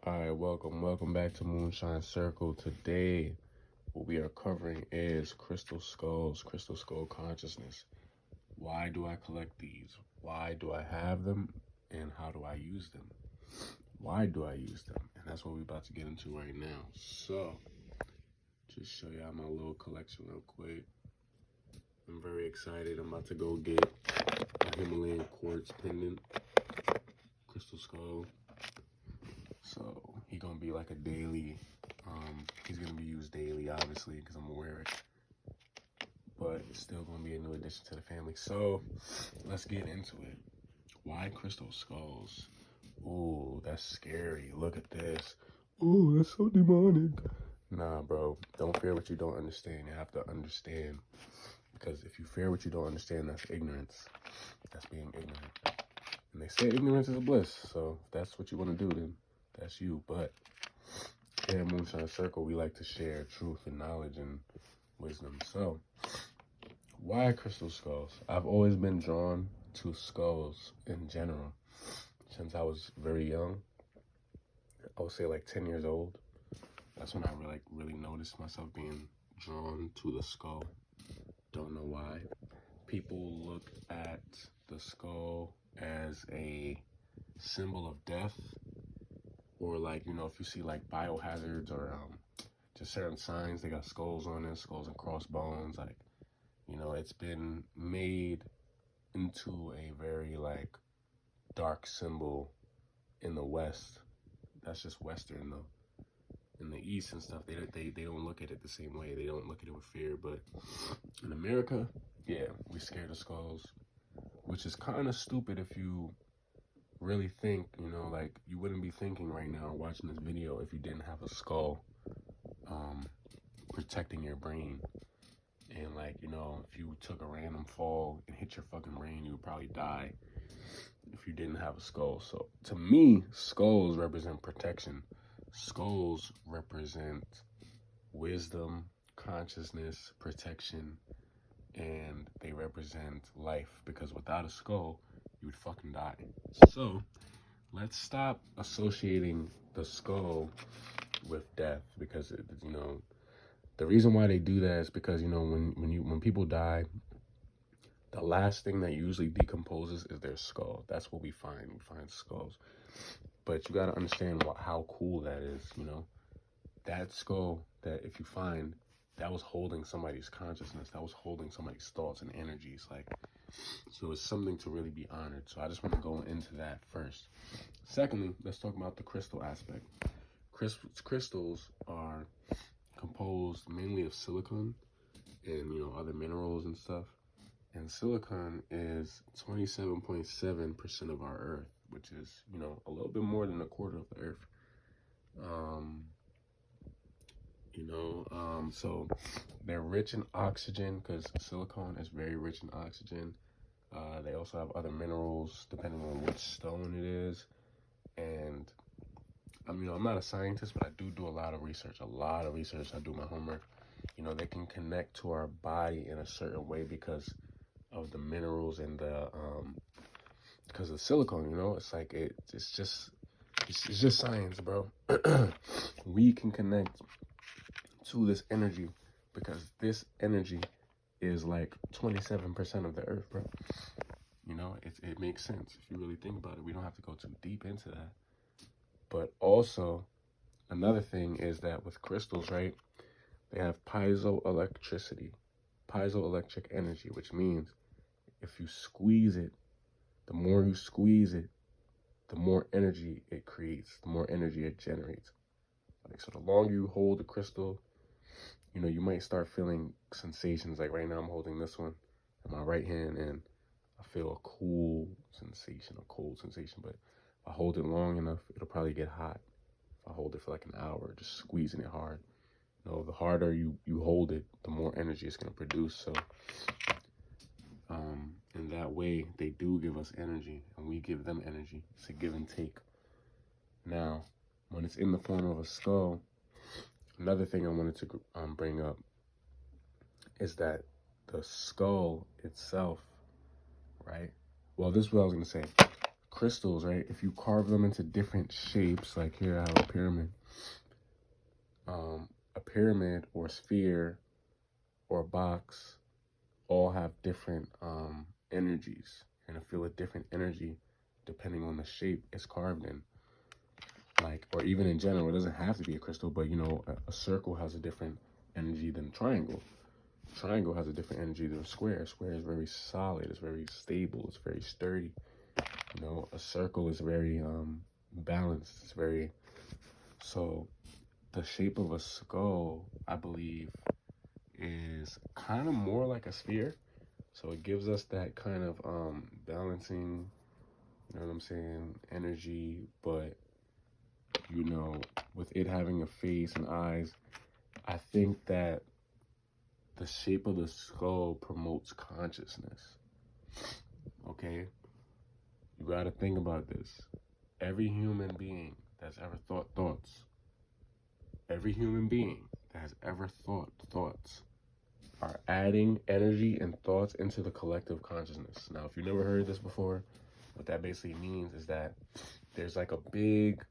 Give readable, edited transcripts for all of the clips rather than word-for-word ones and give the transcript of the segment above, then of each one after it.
Alright, welcome back to Moonshine Circle. Today, what we are covering is crystal skulls, crystal skull consciousness. Why do I collect these? Why do I have them? And how do I use them? Why do I use them? And that's what we're about to get into right now. So, just show y'all my little collection real quick. I'm very excited. I'm about to go get a Himalayan quartz pendant, crystal skull. So he gonna be like a daily, he's gonna be used daily, obviously, because I'm gonna wear it. But it's still gonna be a new addition to the family. So let's get into it. Why crystal skulls? Ooh, that's scary. Look at this. Ooh, that's so demonic. Nah, bro. Don't fear what you don't understand. You have to understand. Because if you fear what you don't understand, that's ignorance. That's being ignorant. And they say ignorance is a bliss. So if that's what you want to do, then that's you. But here at Moonshine Circle, we like to share truth and knowledge and wisdom. So, why crystal skulls? I've always been drawn to skulls in general. Since I was very young, I would say like 10 years old. That's when I really noticed myself being drawn to the skull. Don't know why. People look at the skull as a symbol of death. Or like, you know, if you see like biohazards or just certain signs, they got skulls on it, skulls and crossbones. Like, you know, it's been made into a very like dark symbol in the West. That's just Western though. In the East and stuff, they don't look at it the same way. They don't look at it with fear. But in America, yeah, we scared of skulls, which is kind of stupid if you really think, you know, like you wouldn't be thinking right now watching this video if you didn't have a skull protecting your brain. And like, you know, if you took a random fall and hit your fucking brain, you would probably die if you didn't have a skull. So to me, skulls represent protection. Skulls represent wisdom, consciousness, protection, and they represent life, because without a skull, you would fucking die. So let's stop associating the skull with death, because you know, the reason why they do that is because, you know, when people die, the last thing that usually decomposes is their skull. That's what we find. We find skulls. But you got to understand how cool that is, you know. That skull that if you find, that was holding somebody's consciousness. That was holding somebody's thoughts and energies. Like, so it's something to really be honored. So I just want to go into that first. Secondly, let's talk about the crystal aspect. Crystals are composed mainly of silicon and, you know, other minerals and stuff. And silicon is 27.7% of our Earth, which is, you know, a little bit more than a quarter of the Earth. So they're rich in oxygen, because silicon is very rich in oxygen. They also have other minerals depending on which stone it is. And you know, I'm not a scientist, but I do a lot of research. I do my homework. You know, they can connect to our body in a certain way because of the minerals and the because of silicone. You know, it's like it's just science, bro. We can connect to this energy because this energy is like 27% of the Earth, bro. You know, it makes sense if you really think about it. We don't have to go too deep into that. But also, another thing is that with crystals, right, they have piezoelectric energy, which means if you squeeze it, the more you squeeze it, the more energy it creates, the more energy it generates. Like, so the longer you hold the crystal, you know, you might start feeling sensations. Like right now I'm holding this one in my right hand and I feel a cold sensation. But if I hold it long enough, it'll probably get hot. If I hold it for like an hour, just squeezing it hard. You know, the harder you hold it, the more energy it's going to produce. So, in that way, they do give us energy and we give them energy. It's a give and take. Now, when it's in the form of a skull, another thing I wanted to bring up is that the skull itself, right? Well, this is what I was going to say. crystals, right? If you carve them into different shapes, like here I have a pyramid. A pyramid or sphere or a box all have different energies. You're gonna feel a different energy depending on the shape it's carved in. Like, or even in general, it doesn't have to be a crystal, but you know, a circle has a different energy than a triangle. Triangle has a different energy than a square. A square is very solid, it's very stable, it's very sturdy. You know, a circle is very balanced. It's very, so the shape of a skull, I believe, is kind of more like a sphere. So it gives us that kind of balancing, you know what I'm saying, energy, but you know, with it having a face and eyes, I think that the shape of the skull promotes consciousness. Okay? You gotta think about this. Every human being that's ever thought thoughts, every human being that has ever thought thoughts are adding energy and thoughts into the collective consciousness. Now, if you've never heard this before, what that basically means is that there's like a big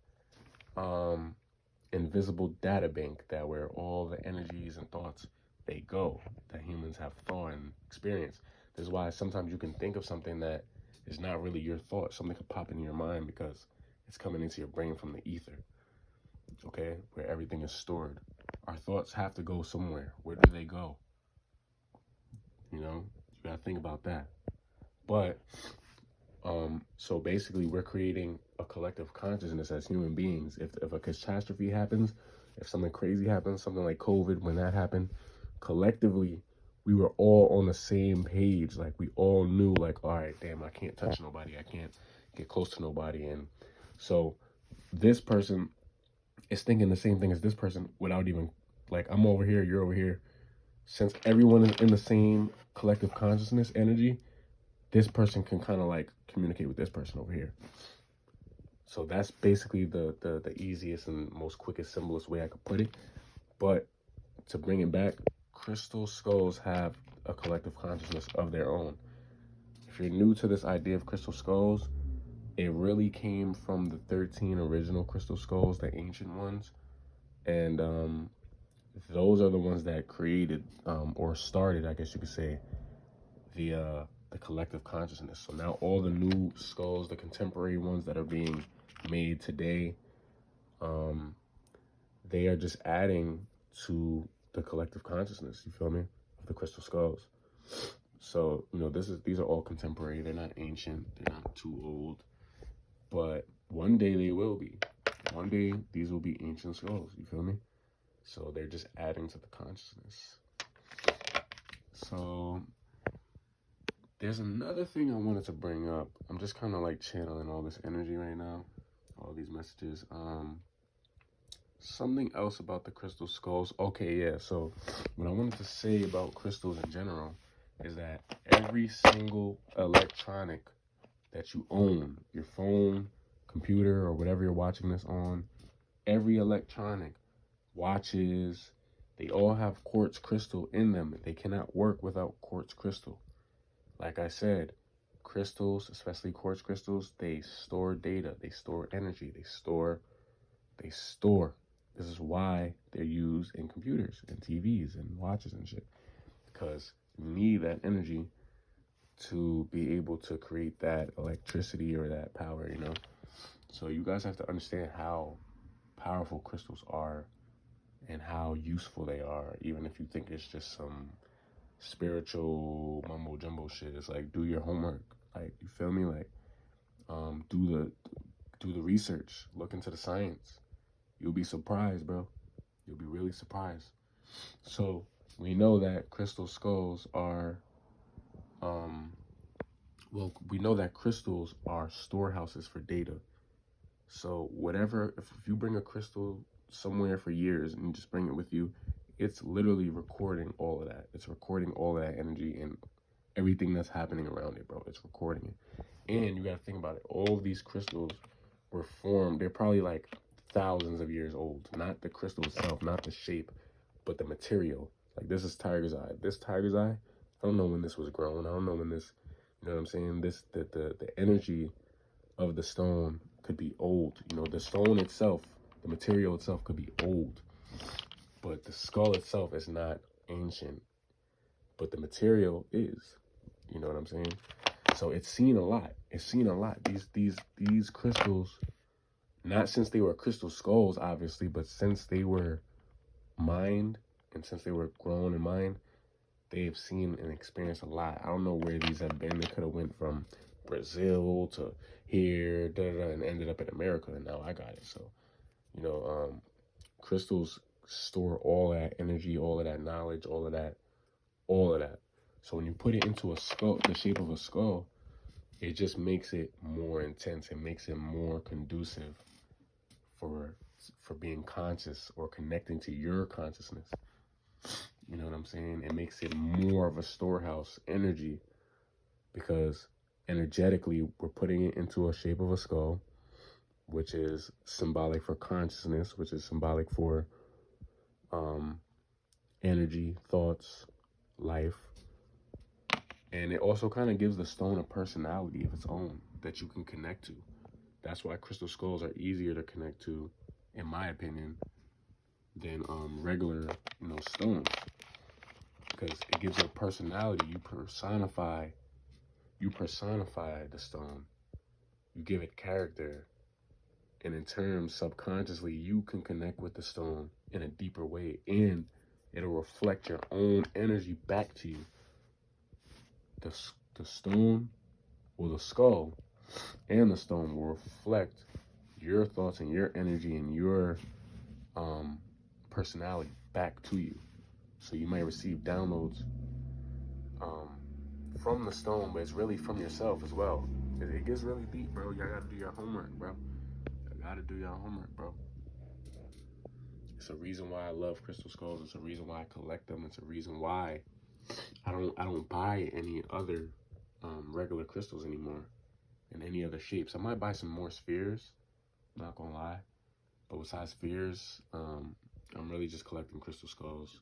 invisible data bank that where all the energies and thoughts they go that humans have thought and experience. This is why sometimes you can think of something that is not really your thought. Something could pop into your mind because it's coming into your brain from the ether. Okay, where everything is stored. Our thoughts have to go somewhere. Where do they go? You know, you gotta think about that. But so basically we're creating a collective consciousness as human beings. If a catastrophe happens, if something crazy happens, something like COVID, when that happened, collectively we were all on the same page. Like we all knew, like, all right, damn, I can't touch nobody, I can't get close to nobody. And so this person is thinking the same thing as this person without even, like, I'm over here, you're over here. Since everyone is in the same collective consciousness energy, this person can kind of like communicate with this person over here. So that's basically the easiest and most quickest, simplest way I could put it. But to bring it back, crystal skulls have a collective consciousness of their own. If you're new to this idea of crystal skulls, it really came from the 13 original crystal skulls, the ancient ones. And those are the ones that created or started, I guess you could say, the collective consciousness. So now all the new skulls, the contemporary ones that are being made today, they are just adding to the collective consciousness, you feel me, of the crystal skulls. So, you know, these are all contemporary. They're not ancient, they're not too old, but one day they will be. One day these will be ancient skulls, you feel me? So they're just adding to the consciousness. So there's another thing I wanted to bring up. I'm just kind of like channeling all this energy right now, all these messages. Something else about the crystal skulls. Okay, yeah, so what I wanted to say about crystals in general is that every single electronic that you own, your phone, computer, or whatever you're watching this on, every electronic, watches, they all have quartz crystal in them. They cannot work without quartz crystal. Like I said, crystals, especially quartz crystals, they store data, they store energy, they store. This is why they're used in computers and TVs and watches and shit. Because you need that energy to be able to create that electricity or that power, you know? So you guys have to understand how powerful crystals are and how useful they are, even if you think it's just some spiritual mumbo jumbo shit. It's like, do your homework. Like, you feel me? Like, do the research, look into the science. You'll be surprised, bro. You'll be really surprised. So we know that crystal skulls are, we know that crystals are storehouses for data. So whatever, if you bring a crystal somewhere for years and you just bring it with you, it's literally recording all of that. It's recording all of that energy and everything that's happening around it, bro. It's recording it. And you gotta think about it. All of these crystals were formed, they're probably like thousands of years old. Not the crystal itself, not the shape, but the material. Like, this is tiger's eye. This tiger's eye, I don't know when this was grown. I don't know when this, you know what I'm saying? The energy of the stone could be old. You know, the stone itself, the material itself could be old, but the skull itself is not ancient, but the material is. You know what I'm saying? So it's seen a lot. It's seen a lot. These crystals, not since they were crystal skulls, obviously, but since they were mined and since they were grown and mined, they've seen and experienced a lot. I don't know where these have been. They could have went from Brazil to here, and ended up in America, and now I got it. So, you know, crystals store all that energy, all of that knowledge, all of that. So when you put it into a skull, the shape of a skull, it just makes it more intense. It makes it more conducive for being conscious or connecting to your consciousness. You know what I'm saying? It makes it more of a storehouse energy, because energetically we're putting it into a shape of a skull, which is symbolic for consciousness, which is symbolic for energy, thoughts, life. And it also kind of gives the stone a personality of its own that you can connect to. That's why crystal skulls are easier to connect to, in my opinion, than regular, stones. Because it gives it a personality. You personify the stone. You give it character. And in turn, subconsciously, you can connect with the stone in a deeper way. And it'll reflect your own energy back to you. The stone, or the skull, and the stone will reflect your thoughts and your energy and your personality back to you. So you might receive downloads from the stone, but it's really from yourself as well. It gets really deep, bro. Y'all gotta do your homework, bro. It's a reason why I love crystal skulls. It's a reason why I collect them. It's a reason why I don't buy any other regular crystals anymore in any other shapes. I might buy some more spheres, not gonna lie, but besides spheres, I'm really just collecting crystal skulls.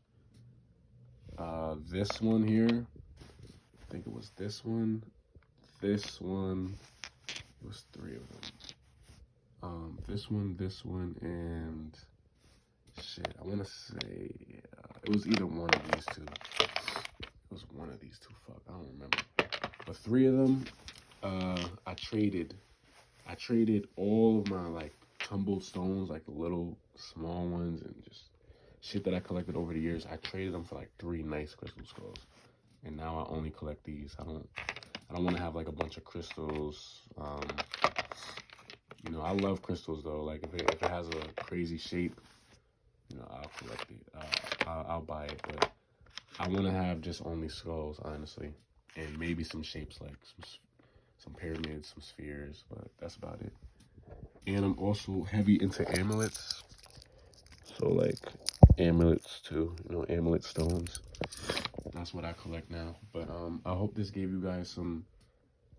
This one here, I think it was this one, it was 3 of them. This one, and shit, I want to say it was either one of these two. It was one of these two, fuck, I don't remember. But 3 of them, I traded all of my, like, tumbled stones, like the little small ones and just shit that I collected over the years. I traded them for like 3 nice crystal skulls, and now I only collect these. I don't want to have like a bunch of crystals. I love crystals though. Like if it has a crazy shape, I'll collect it. I'll buy it, but I want to have just only skulls, honestly, and maybe some shapes like some pyramids, some spheres, but that's about it. And I'm also heavy into amulets. So like amulets too, amulet stones. That's what I collect now. But I hope this gave you guys a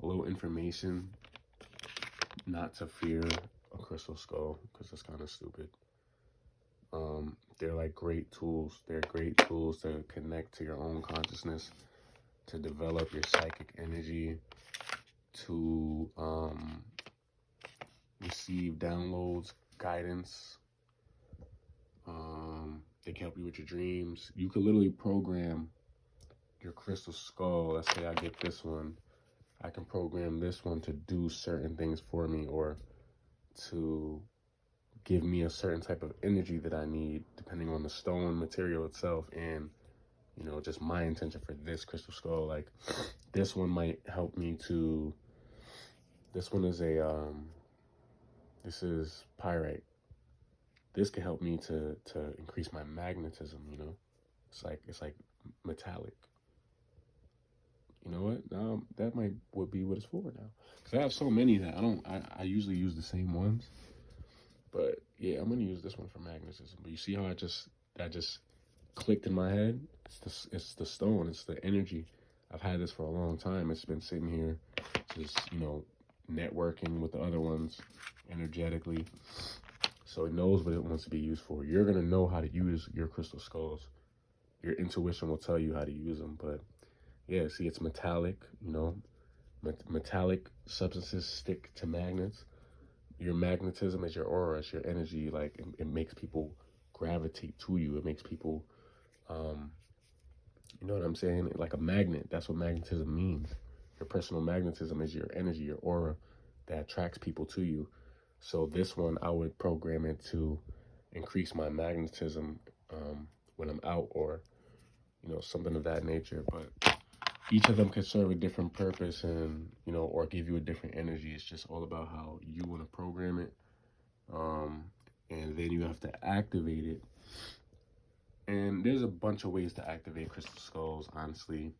little information not to fear a crystal skull, because it's kind of stupid. They're like great tools. They're great tools to connect to your own consciousness, to develop your psychic energy, to receive downloads, guidance. They can help you with your dreams. You could literally program your crystal skull. Let's say I get this one. I can program this one to do certain things for me, or to give me a certain type of energy that I need, depending on the stone material itself, and just my intention for this crystal skull. Like this one might help me to. This one is this is pyrite. This can help me to increase my magnetism. It's like metallic. You know what? That would be what it's for now. Because I have so many that I usually use the same ones. But yeah, I'm gonna use this one for magnetism. But you see how that just clicked in my head? It's the stone. It's the energy. I've had this for a long time. It's been sitting here, just networking with the other ones energetically. So it knows what it wants to be used for. You're gonna know how to use your crystal skulls. Your intuition will tell you how to use them. But yeah, see, it's metallic. Metallic substances stick to magnets. Your magnetism is your aura, it's your energy. Like it makes people gravitate to you. It makes people, you know what I'm saying? Like a magnet. That's what magnetism means. Your personal magnetism is your energy, your aura that attracts people to you. So this one, I would program it to increase my magnetism when I'm out, or something of that nature. But each of them could serve a different purpose, and or give you a different energy. It's just all about how you want to program it, and then you have to activate it. And there's a bunch of ways to activate crystal skulls. Honestly,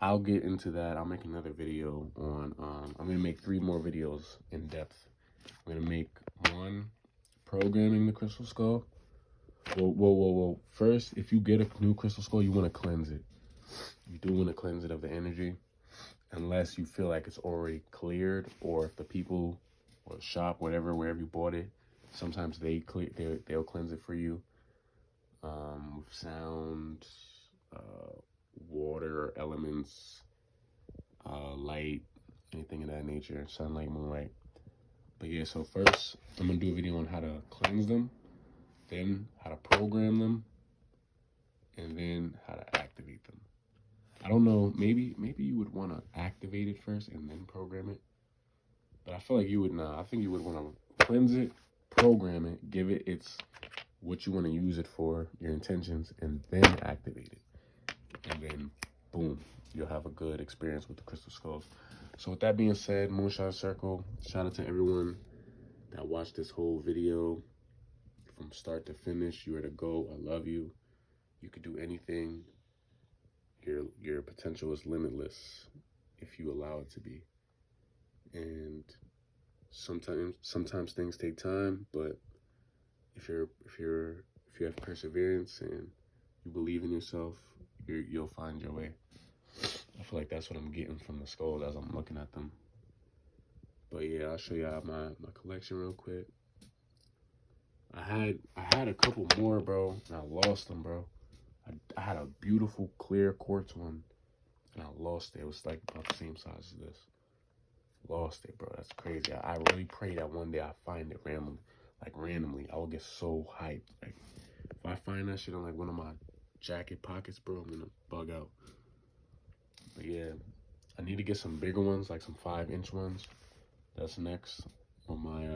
I'll get into that. I'll make another video on. I'm gonna make 3 more videos in depth. I'm gonna make one programming the crystal skull. Whoa. First, if you get a new crystal skull, you want to cleanse it. You do want to cleanse it of the energy, unless you feel like it's already cleared, or if the people or the shop, wherever you bought it, sometimes they'll cleanse it for you. With sound, water, elements, light, anything of that nature, sunlight, moonlight. But yeah, so first, I'm going to do a video on how to cleanse them, then how to program them, and then how to activate them. I don't know, maybe you would want to activate it first and then program it. But I feel like you would not. I think you would want to cleanse it, program it, give it its what you want to use it for, your intentions, and then activate it. And then, boom, you'll have a good experience with the crystal skulls. So with that being said, Moonshine Circle, shout out to everyone that watched this whole video from start to finish. You are the GOAT. I love you. You could do anything. Your potential is limitless if you allow it to be. And sometimes things take time, but if you have perseverance and you believe in yourself, you'll find your way. I feel like that's what I'm getting from the skulls as I'm looking at them. But yeah, I'll show y'all my collection real quick. I had a couple more, bro, and I lost them, bro. I had a beautiful clear quartz one, and I lost it. It was like about the same size as this. Lost it, bro. That's crazy. I really pray that one day I find it randomly. I will get so hyped. Like, if I find that shit on like one of my jacket pockets, bro, I'm gonna bug out. But yeah, I need to get some bigger ones, like some 5-inch ones. That's next on my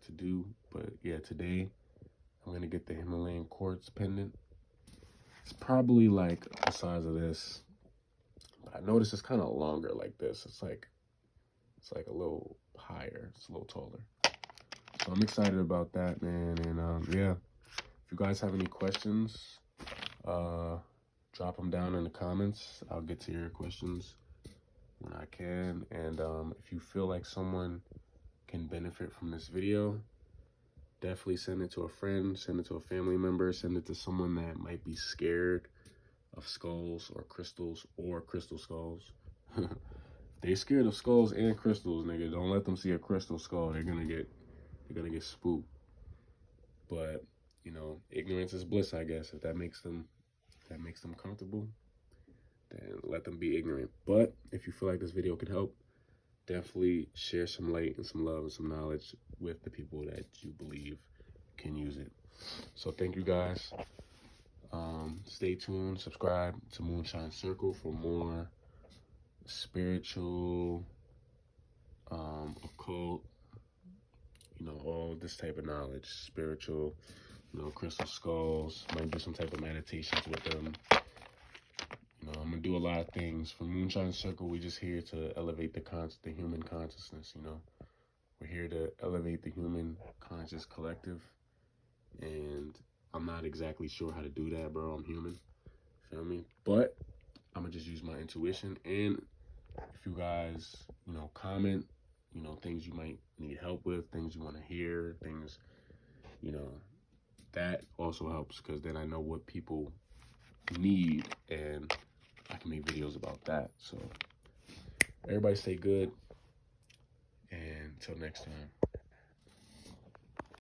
to-do. But yeah, today I'm gonna get the Himalayan quartz pendant. It's probably like the size of this, but I noticed it's kind of longer like this. It's like a little higher. It's a little taller. So I'm excited about that, man. And yeah, if you guys have any questions, drop them down in the comments. I'll get to your questions when I can. And if you feel like someone can benefit from this video, definitely send it to a friend, send it to a family member, send it to someone that might be scared of skulls or crystal skulls. They scared of skulls and crystals, nigga. Don't let them see a crystal skull. They're gonna get spooked. But ignorance is bliss, I guess. If that makes them comfortable, then let them be ignorant. But if you feel like this video can help, definitely share some light and some love and some knowledge with the people that you believe can use it. So thank you guys. Stay tuned. Subscribe to Moonshine Circle for more spiritual, occult, all this type of knowledge. Spiritual, crystal skulls. Might do some type of meditations with them. I'm gonna do a lot of things. For Moonshine Circle, we're just here to elevate the human consciousness. We're here to elevate the human conscious collective, and I'm not exactly sure how to do that, bro. I'm human, feel me? But I'm gonna just use my intuition. And if you guys, comment, things you might need help with, things you want to hear, things, that also helps, because then I know what people need and I can make videos about that. So everybody stay good, and until next time.